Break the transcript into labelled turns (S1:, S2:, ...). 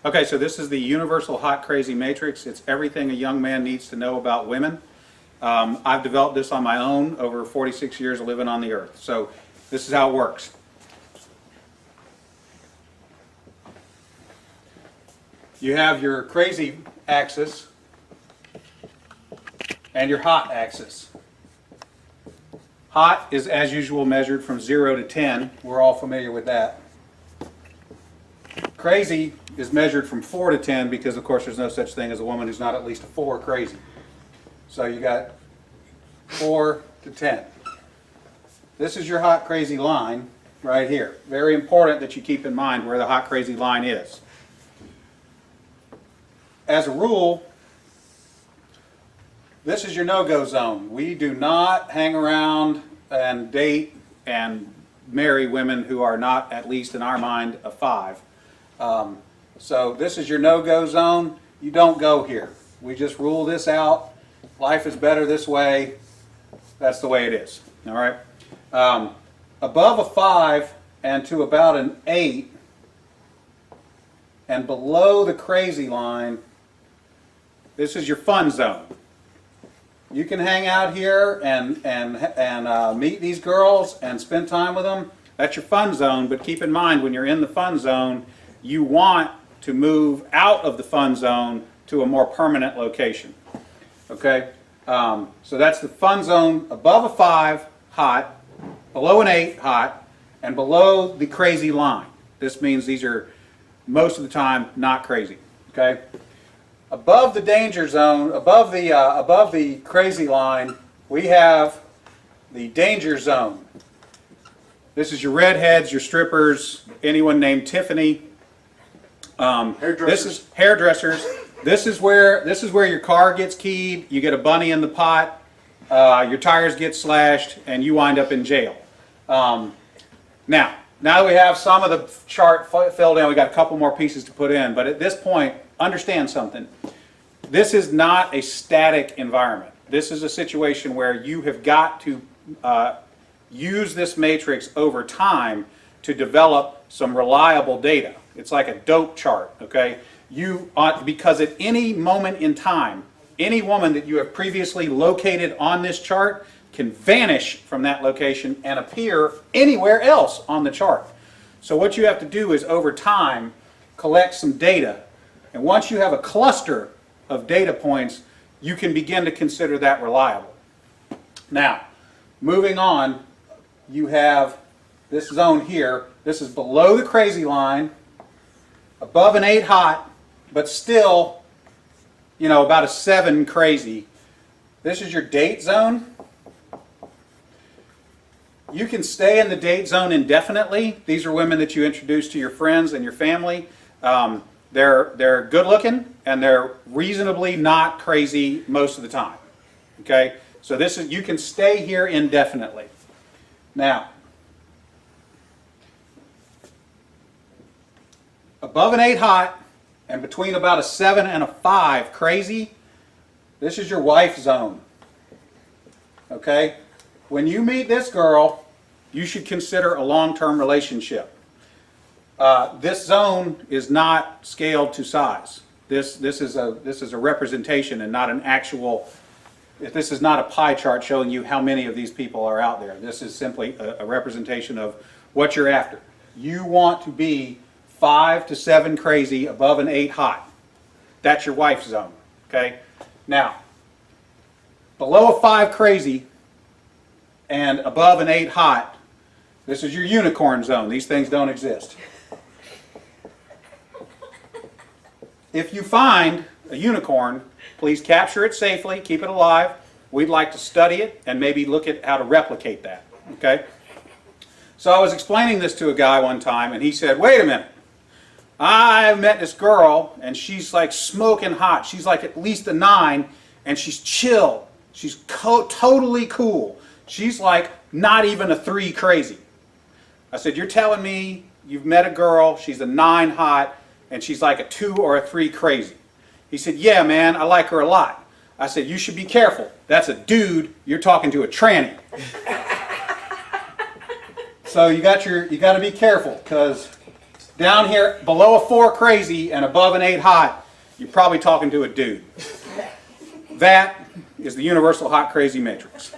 S1: Okay, so this is the Universal Hot Crazy Matrix. It's everything a young man needs to know about women. I've developed this on my own over 46 years of living on the earth. So this is how it works. You have your crazy axis and your hot axis. Hot is, as usual, measured from 0 to 10. We're all familiar with that. Crazy is measured from 4 to 10 because, of course, there's no such thing as a woman who's not at least a 4 crazy. So you got 4 to 10. This is your hot crazy line right here. Very important that you keep in mind where the hot crazy line is. As a rule, this is your no-go zone. We do not hang around and date and marry women who are not, at least in our mind, a 5. So this is your no-go zone. You don't go here. We just rule this out. Life is better this way. That's the way it is. All right. Above a 5 and to about an 8 and below the crazy line, this is your fun zone. You can hang out here and meet these girls and spend time with them. That's your fun zone, but keep in mind when you're in the fun zone, you want to move out of the fun zone to a more permanent location. Okay? So that's the fun zone above a 5, hot, below an 8, hot, and below the crazy line. This means these are most of the time not crazy. Okay? Above the danger zone, above the crazy line, we have the danger zone. This is your redheads, your strippers, anyone named Tiffany. This is hairdressers. This is where your car gets keyed. You get a bunny in the pot. Your tires get slashed, and you wind up in jail. Now that we have some of the chart filled in, we got a couple more pieces to put in. But at this point, understand something. This is not a static environment. This is a situation where you have got to use this matrix over time to develop some reliable data. It's like a dope chart, okay? Because at any moment in time, any woman that you have previously located on this chart can vanish from that location and appear anywhere else on the chart. So what you have to do is over time collect some data. And once you have a cluster of data points, you can begin to consider that reliable. Now, moving on, you have this zone here. This is below the crazy line, above an 8 hot, but still, about a 7 crazy. This is your date zone. You can stay in the date zone indefinitely. These are women that you introduce to your friends and your family. They're good looking and they're reasonably not crazy most of the time. Okay? So you can stay here indefinitely. Now, above an 8 hot and between about a 7 and a 5 crazy, this is your wife zone. Okay? When you meet this girl, you should consider a long-term relationship. This zone is not scaled to size. This is a representation and not an actual. This is not a pie chart showing you how many of these people are out there. This is simply a representation of what you're after. You want to be 5 to 7 crazy, above an 8 hot. That's your wife zone. Okay. Now, below a 5 crazy and above an 8 hot, this is your unicorn zone. These things don't exist. If you find a unicorn, please capture it safely, keep it alive. We'd like to study it and maybe look at how to replicate that. Okay? So I was explaining this to a guy one time and he said, wait a minute. I met this girl and she's like smoking hot. She's like at least a 9 and she's chill. She's totally cool. She's like not even a 3 crazy. I said, you're telling me you've met a girl, she's a 9 hot, and she's like a 2 or a 3 crazy. He said, yeah, man, I like her a lot. I said, you should be careful. That's a dude. You're talking to a tranny. So you got to be careful because down here below a 4 crazy and above an 8 hot, you're probably talking to a dude. That is the universal hot crazy matrix.